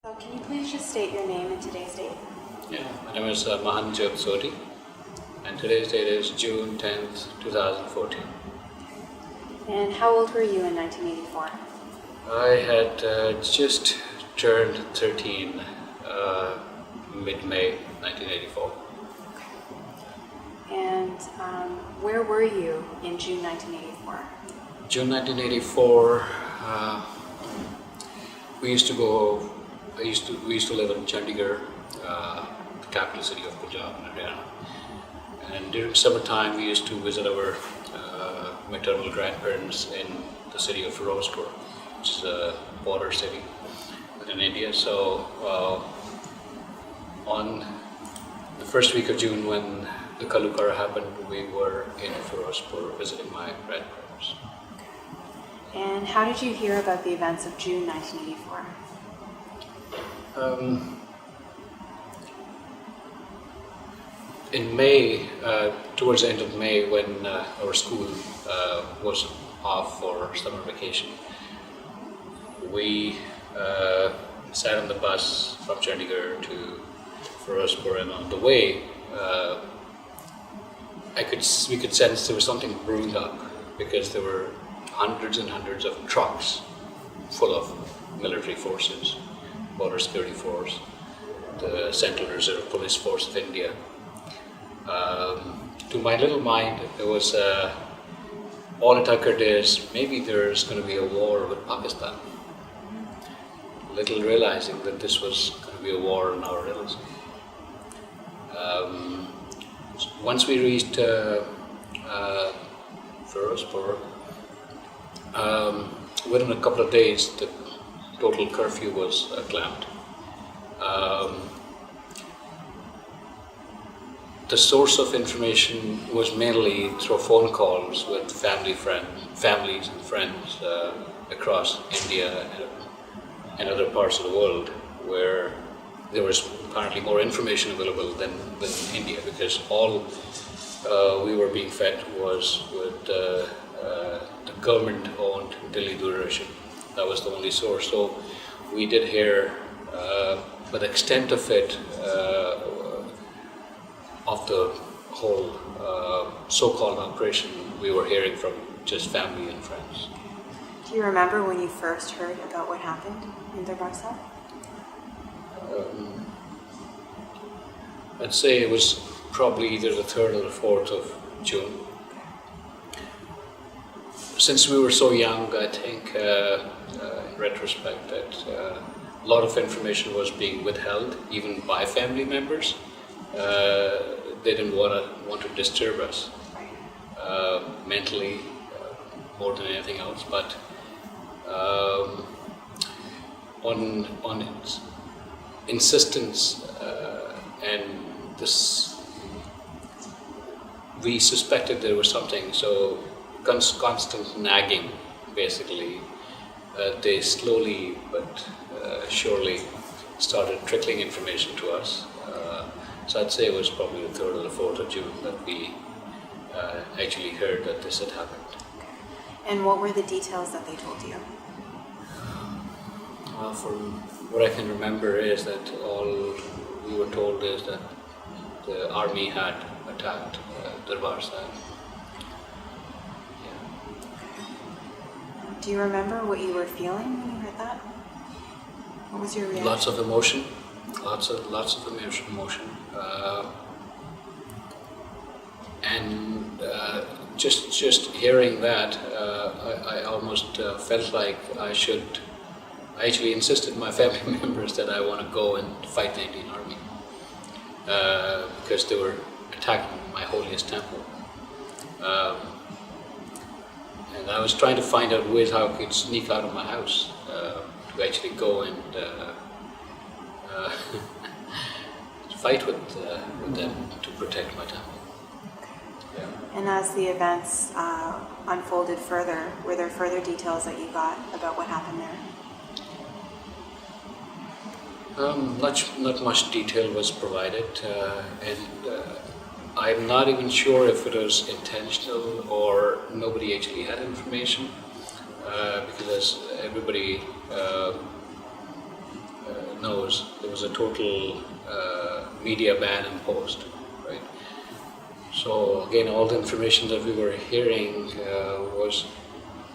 So can you please just state your name and today's date? Yeah, my name is Mahanjot Sodhi, and today's date is June 10th, 2014. And how old were you in 1984? I had just turned 13 mid-May 1984. And where were you in June 1984? June 1984, we used to live in Chandigarh, the capital city of Punjab, Haryana. And during summertime, we used to visit our maternal grandparents in the city of Firozpur, which is a border city within India. So on the first week of June, when the Kalukara happened, we were in Firozpur visiting my grandparents. And how did you hear about the events of June 1984? In May, towards the end of May, when our school was off for summer vacation, we sat on the bus from Chandigarh to Firozpur, and on the way, we could sense there was something brewing up, because there were hundreds and hundreds of trucks full of military forces, border security force, the Central Reserve Police Force of India. To my little mind, it was all it occurred is maybe there's going to be a war with Pakistan. Little realizing that this was going to be a war in our riddles. Once we reached Firozpur, within a couple of days, the total curfew was clamped. The source of information was mainly through phone calls with families and friends across India and other parts of the world, where there was apparently more information available than India, because all we were being fed was with the government-owned Delhi Doordarshan. That was the only source. So we did hear, but the extent of it, of the whole so-called operation, we were hearing from just family and friends. Do you remember when you first heard about what happened in Darbarsa? I'd say it was probably either the 3rd or the 4th of June. Since we were so young, I think, in retrospect, that a lot of information was being withheld, even by family members. They didn't want to disturb us mentally, more than anything else. But on its insistence and this, we suspected there was something. So constant nagging, basically. They slowly but surely started trickling information to us. So I'd say it was probably the 3rd or the 4th of June that we actually heard that this had happened. And what were the details that they told you? Well, from what I can remember is that all we were told is that the army had attacked Darbarsa. Do you remember what you were feeling when you heard that? What was your reaction? Lots of emotion, lots of emotion, and just hearing that, I almost felt like I actually insisted my family members that I want to go and fight the Indian army, because they were attacking my holiest temple. And I was trying to find out ways how I could sneak out of my house to actually go and fight with them to protect my temple. Yeah. And as the events unfolded further, were there further details that you got about what happened there? Not much detail was provided, and I'm not even sure if it was intentional or nobody actually had information, because everybody knows, there was a total media ban imposed, right? So again, all the information that we were hearing was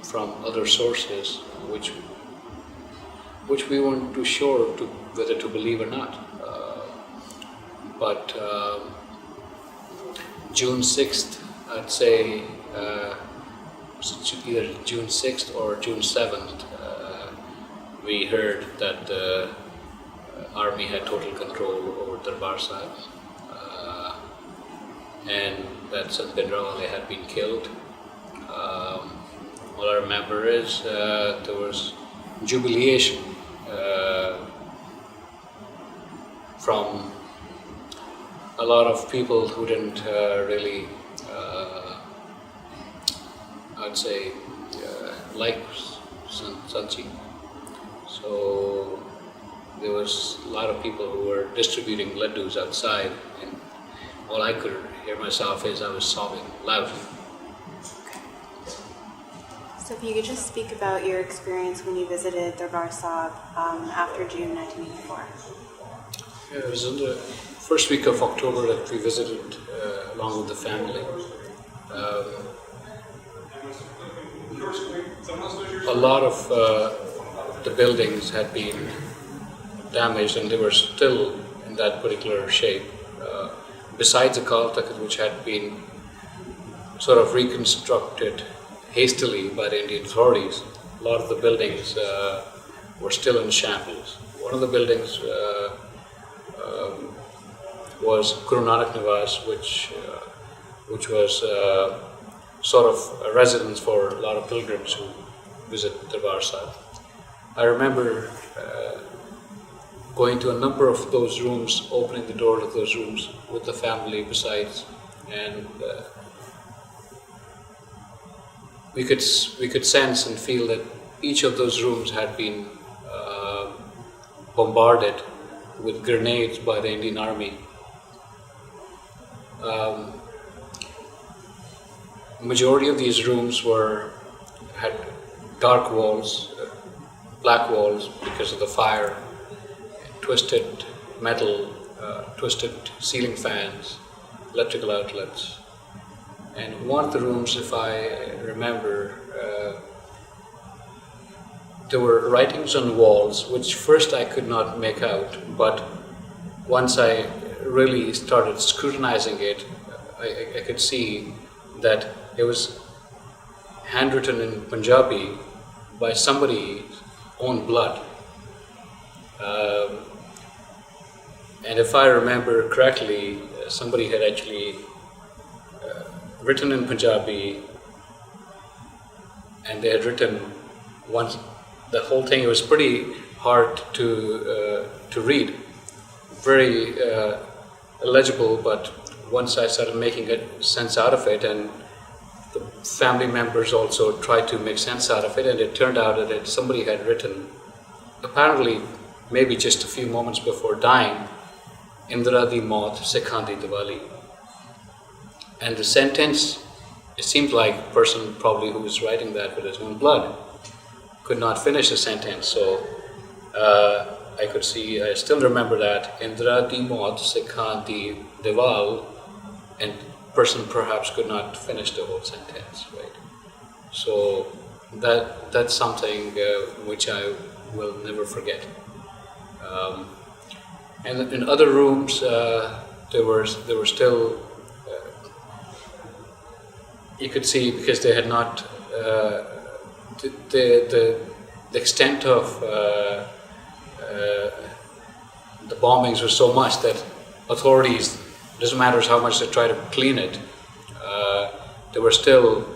from other sources, which we weren't too sure whether to believe or not. But June 6th, I'd say, either June 6th or June 7th, we heard that the army had total control over Darbar Sahib, and that Sant Bhindranwale had been killed. All I remember is there was jubilation from a lot of people who didn't really, I'd say, like Sanchi. So there was a lot of people who were distributing laddus outside, and all I could hear myself is I was sobbing loudly. So if you could just speak about your experience when you visited Darbar Sahib after June 1984. Yeah, it was in the first week of October that we visited along with the family. A lot of the buildings had been damaged, and they were still in that particular shape. Besides the Kal Takht, which had been sort of reconstructed hastily by the Indian authorities, a lot of the buildings were still in shambles. One of the buildings was Guru Nanak Niwas, which was sort of a residence for a lot of pilgrims who visit Darbar Sahib. I remember going to a number of those rooms, opening the door of those rooms with the family besides, and we could sense and feel that each of those rooms had been bombarded with grenades by the Indian Army. Majority of these rooms had dark walls, black walls because of the fire, twisted metal, twisted ceiling fans, electrical outlets. And one of the rooms, if I remember, there were writings on walls, which first I could not make out, but once I really started scrutinizing it, I could see that it was handwritten in Punjabi by somebody's own blood. And if I remember correctly, somebody had actually written in Punjabi, and they had written once the whole thing. It was pretty hard to read, very illegible, but once I started making sense out of it, and the family members also tried to make sense out of it, and it turned out that somebody had written, apparently maybe just a few moments before dying, Indra di maut Sikhan di Diwali. And the sentence, it seemed like a person probably who was writing that with his own blood could not finish the sentence. So I still remember that, Indra di maut Sikhan di Diwali, and person perhaps could not finish the whole sentence, right? So that's something which I will never forget. And in other rooms, there were still, you could see, because they had not, the extent of the bombings was so much that authorities, doesn't matter how much they try to clean it, there were still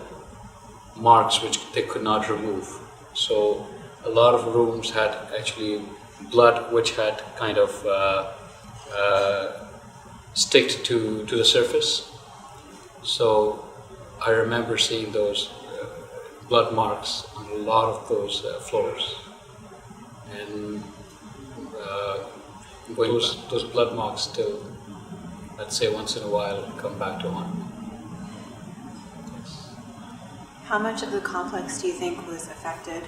marks which they could not remove. So a lot of rooms had actually blood which had kind of sticked to the surface. So I remember seeing those blood marks on a lot of those floors, and those blood marks still, let's say once in a while, come back to haunt me. Yes. How much of the complex do you think was affected?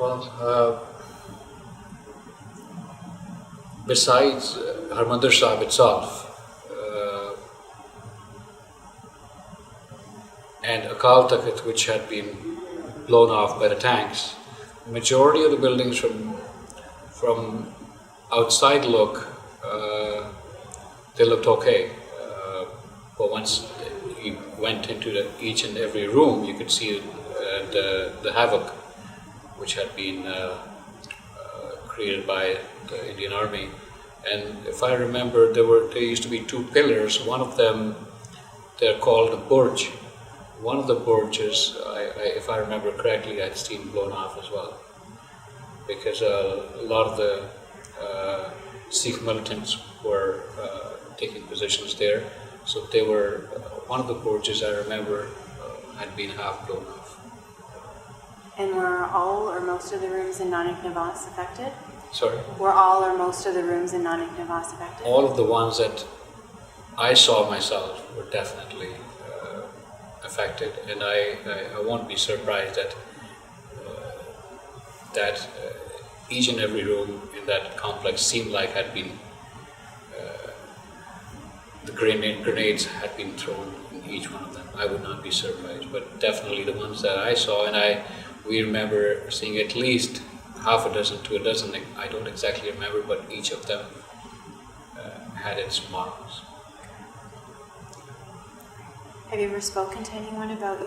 Well, besides Harmandir Sahib itself and Akal Takht, which had been blown off by the tanks, majority of the buildings from outside they looked okay. But once you went into each and every room, you could see the havoc which had been created by the Indian Army. And if I remember, there used to be two pillars. One of them, they're called a burj. One of the burges, if I remember correctly, I'd seen blown off as well, because a lot of the Sikh militants were taking positions there. So they were, one of the burges I remember had been half blown off. And were all or most of the rooms in Nanak Niwas affected? Sorry? Were all or most of the rooms in Nanak Niwas affected? All of the ones that I saw myself were definitely affected, and I won't be surprised that each and every room in that complex seemed like had been the grenades had been thrown in each one of them. I would not be surprised, but definitely the ones that I saw, and we remember seeing at least half a dozen to a dozen. I don't exactly remember, but each of them had its marks. Have you ever spoken to anyone about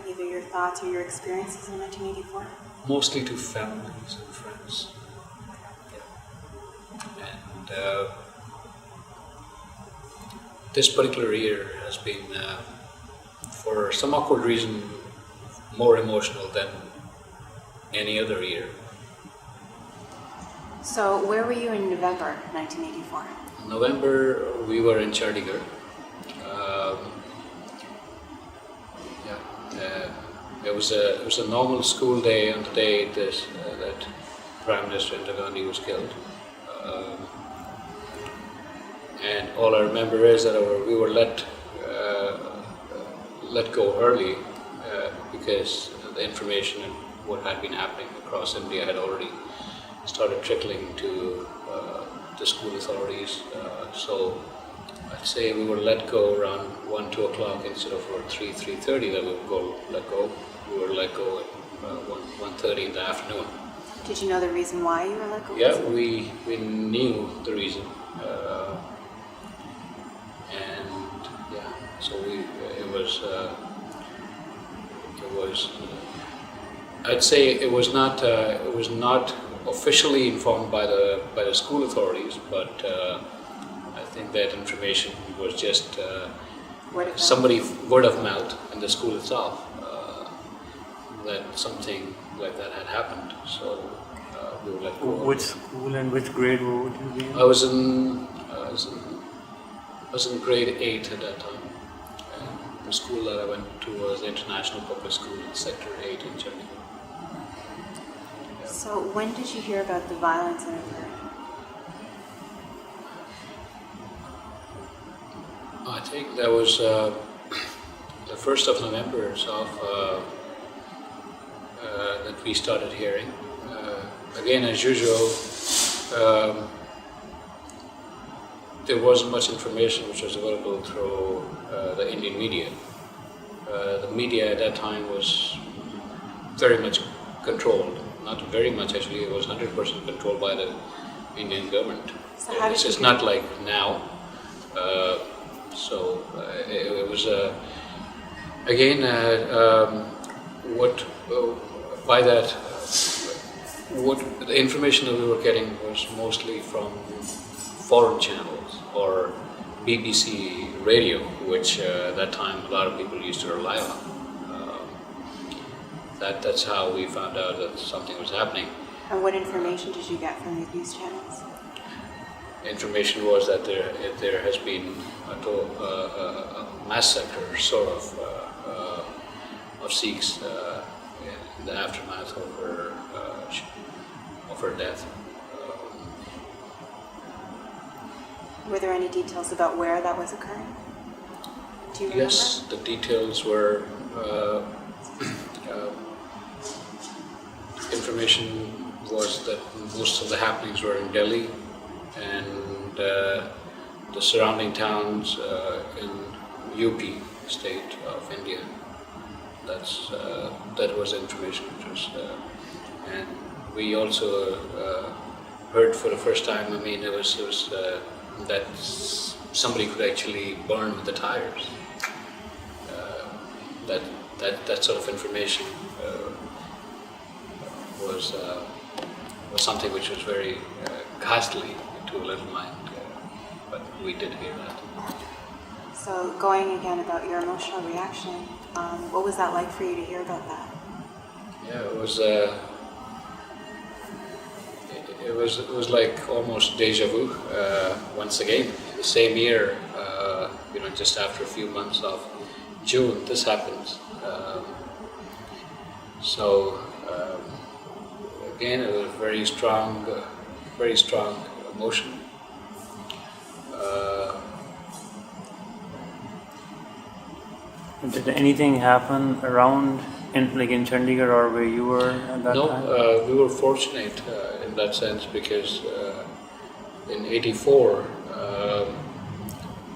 either your thoughts or your experiences in 1984? Mostly to families and friends. Yeah. And this particular year has been, for some awkward reason, more emotional than any other year. So where were you in November 1984? In November, we were in Chandigarh. It was a normal school day on the day that Prime Minister Indira Gandhi was killed. And all I remember is that we were let go early because the information and what had been happening across India had already started trickling to the school authorities. So I'd say we were let go around 1, 2 o'clock instead of 3:30 that we would let go. We were let go at 1:30 in the afternoon. Did you know the reason why you were let go? Yeah, we knew the reason. And yeah, so it was I'd say it was not officially informed by the school authorities, but I think that information was just word of mouth in the school itself that something like that had happened. So we were let go. Which school and which grade would you be in? I was in grade 8 at that time. And the school that I went to was the International Public School in Sector 8 in Chandigarh. Yeah. So when did you hear about the violence that occurred? I think that was the 1st of November itself that we started hearing. Again, as usual, there wasn't much information which was available through the Indian media. The media at that time was very much controlled. Not very much actually, it was 100% controlled by the Indian government. So how did It's not like now. It was again what the information that we were getting was mostly from foreign channels or BBC radio, which at that time a lot of people used to rely on. That's how we found out that something was happening. And what information did you get from these news channels? Information was that there has been a massacre, sort of Sikhs in the aftermath of her death. Were there any details about where that was occurring? Do you remember? Yes, the details were information was that most of the happenings were in Delhi and the surrounding towns in UP state of India. That was information which was, and we also heard for the first time. I mean, it was that somebody could actually burn with the tires. That sort of information was something which was very ghastly to a little mind, but we did hear that. So going again about your emotional reaction, what was that like for you to hear about that? Yeah, it was like almost deja vu. Once again, the same year, just after a few months of June, this happens. Again, it was very strong emotion. Did anything happen around in Chandigarh or where you were at that time? No, we were fortunate in that sense because in '84,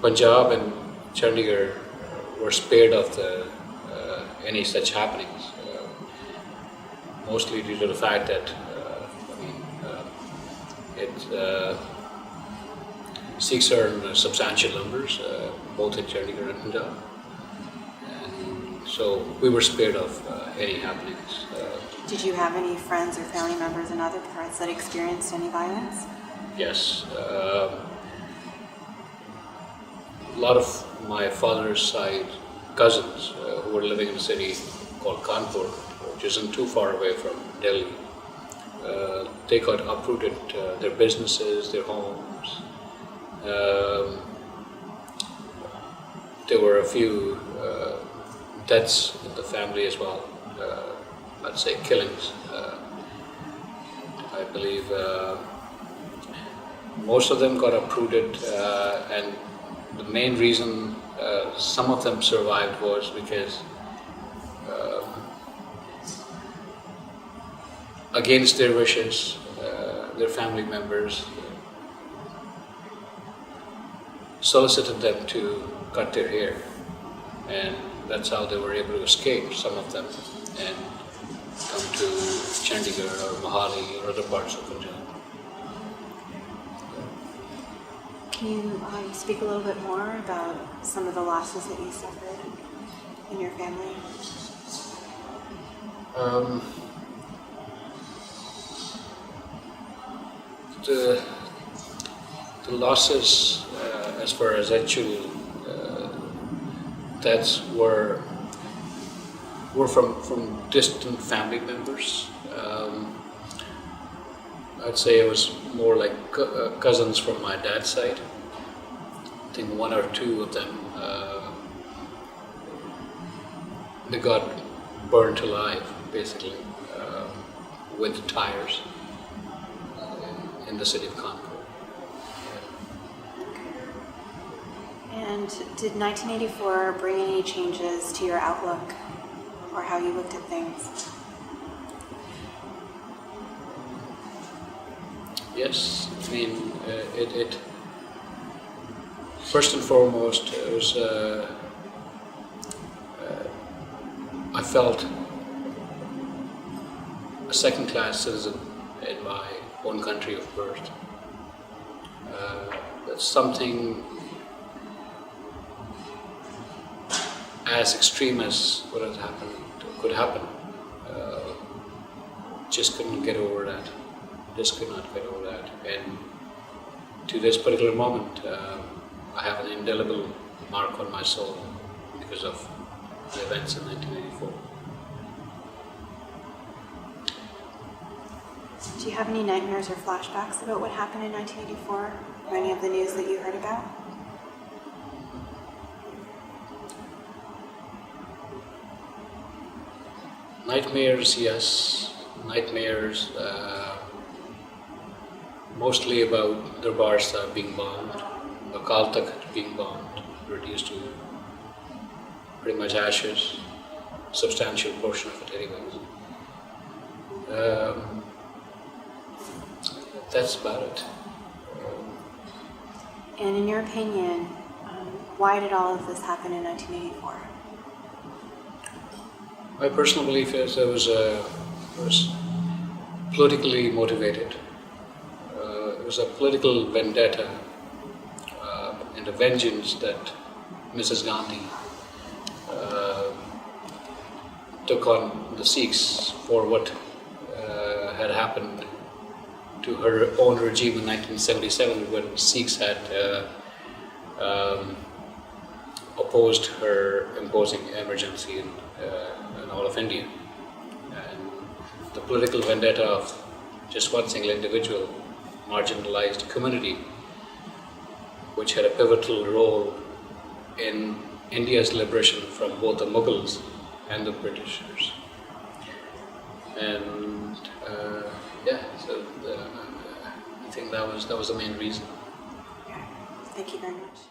Punjab and Chandigarh were spared of any such happenings, mostly due to the fact that Sikhs are in substantial numbers, both in Chandigarh and Punjab. So we were spared of any happenings. Did you have any friends or family members in other parts that experienced any violence? Yes. A lot of my father's side cousins who were living in a city called Kanpur, which isn't too far away from Delhi, they got uprooted, their businesses, their homes. There were a few deaths in the family as well, let's say killings. I believe most of them got uprooted, and the main reason some of them survived was because against their wishes, their family members solicited them to cut their hair, and that's how they were able to escape, some of them, and come to Chandigarh or Mohali or other parts of Punjab. Can you speak a little bit more about some of the losses that you suffered in your family? The losses, as far as actual deaths were from distant family members. I'd say it was more like cousins from my dad's side. I think one or two of them, they got burnt alive, basically, with tires in the city of Kanpur. And did 1984 bring any changes to your outlook or how you looked at things? Yes, I mean, it first and foremost, it was, I felt a second-class citizen in my own country of birth. That's something as extreme as what had happened could happen. Just couldn't get over that. Just could not get over that. And to this particular moment, I have an indelible mark on my soul because of the events in 1984. Do you have any nightmares or flashbacks about what happened in 1984 or any of the news that you heard about? Nightmares, yes. Nightmares, mostly about Darbar Sahib being bombed, Akal Takht being bombed, reduced to pretty much ashes, substantial portion of it anyways. that's about it. And in your opinion, why did all of this happen in 1984? My personal belief is it was politically motivated. It was a political vendetta and a vengeance that Mrs. Gandhi took on the Sikhs for what had happened to her own regime in 1977 when Sikhs had opposed her imposing emergency in all of India. And the political vendetta of just one single individual, marginalized community, which had a pivotal role in India's liberation from both the Mughals and the Britishers. And I think that was the main reason. Okay. Thank you very much.